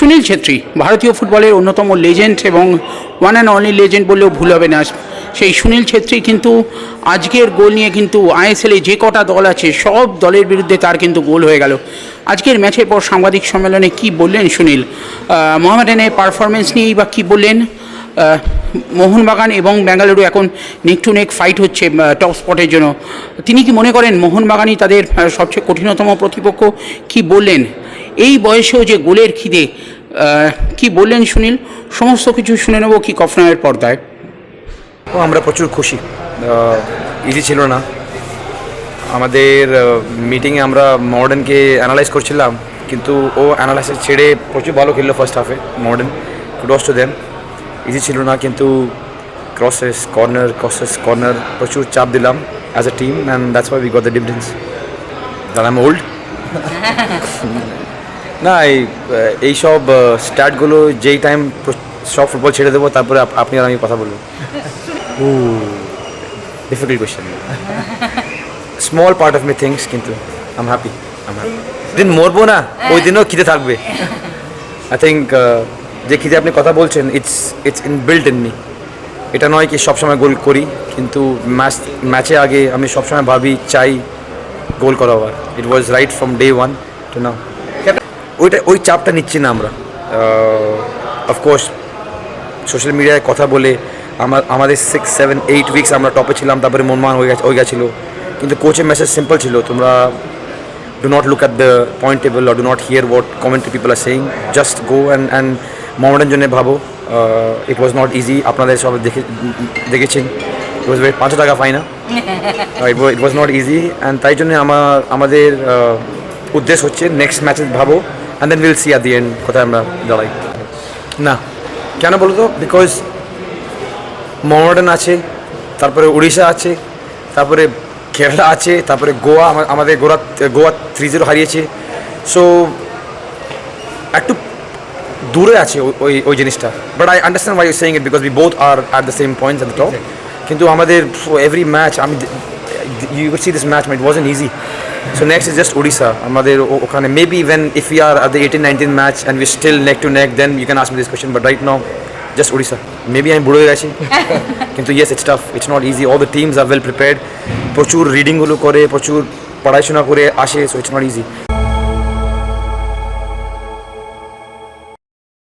সুনীল ছেত্রী ভারতীয় ফুটবলের অন্যতম লেজেন্ড এবং ওয়ান অ্যান্ড অনলি লেজেন্ড বললেও ভুল হবে না। সেই সুনীল ছেত্রী কিন্তু আজকের গোল নিয়ে কিন্তু আইএসএলে যে কটা দল আছে সব দলের বিরুদ্ধে তার কিন্তু গোল হয়ে গেল। আজকের ম্যাচের পর সাংবাদিক সম্মেলনে কি বললেন সুনীল, মোহামেডানের পারফরমেন্স নিয়েই বা কী বললেন? মোহনবাগান এবং বেঙ্গালুরু এখন নেক টু নেক ফাইট হচ্ছে টপ স্পটের জন্য। তিনি কি মনে করেন মোহনবাগানই তাদের সবচেয়ে কঠিনতম প্রতিপক্ষ? কি বললেন এই বয়সেও যে গোলের খিদে, কি বললেন সুনীল? সমস্ত কিছু শুনে নেব কি কফনায়ের পর্দায়। আমরা প্রচুর খুশি, ইজি ছিল না। আমাদের মিটিংয়ে আমরা মডার্নকে অ্যানালাইজ করছিলাম, কিন্তু ও অ্যানালাইসিস ছেড়ে প্রচুর ভালো খেললো ফার্স্ট হাফে। Modern kudos to them, easy ছিল না, কিন্তু ক্রসেস কর্নার প্রচুর চাপ দিলাম as a team, and that's why we got the difference. That I am old না, এইসব স্ট্যাটগুলো যেই টাইম সব ফুটবল ছেড়ে দেবো তারপরে আপনি আর আমি কথা বলবো। Difficult question, small part of me things, কিন্তু আই এম হ্যাপি। দিন মরবো না, ওই দিনও খিদে থাকবে। আই থিঙ্ক যে খিদে আপনি কথা বলছেন, ইটস ইনবিল্ট ইন মি। এটা নয় কি সবসময় গোল করি, কিন্তু ম্যাচে আগে আমি সবসময় ভাবি চাই গোল করা হওয়ার। It was right from day one to now. ওই চাপটা নিচ্ছি না আমরা। অফকোর্স সোশ্যাল মিডিয়ায় কথা বলে আমাদের 6, 7, 8 উইকস আমরা টপে ছিলাম, তারপরে মনমান হয়ে গেছিলো। কিন্তু কোচের মেসেজ সিম্পল ছিল, তোমরা do not look at the point table or do not hear what commentary people are saying, just go and মোহামেডানের জন্য ভাবো। ইট ওয়াজ নট ইজি, আপনাদের সব দেখেছেন। ইট ওয়াজ ভেরি 500 টাকা ফাইনা। It was not easy, and তাই জন্য আমাদের উদ্দেশ্য হচ্ছে নেক্সট ম্যাচে ভাবো, and then will see at the end কোথায় আমরা দাঁড়াই। না কেন বলো তো? বিকজ মোহামেডান আছে, তারপরে উড়িষ্যা আছে, তারপরে কেরালা আছে, তারপরে গোয়া। আমাদের গোয়া 3-0 হারিয়েছে। সো একটু দূরে আছে ওই জিনিসটা। But I understand why you saying it, because we both are at the same points at the top. কিন্তু আমাদের every match you could see this match, it wasn't easy. So next is just Odisha. আমাদের ওখানে maybe when if we are at the 18-19 match and we still neck to neck, then you can ask me this question, but right now just Odisha. Maybe I'm বুড়ো হয়ে গেছি, কিন্তু yes, it's tough, it's not easy. All the teams are well prepared, প্রচুর reading গুলো করে, প্রচুর পড়াশোনা করে আসে, so it's not easy.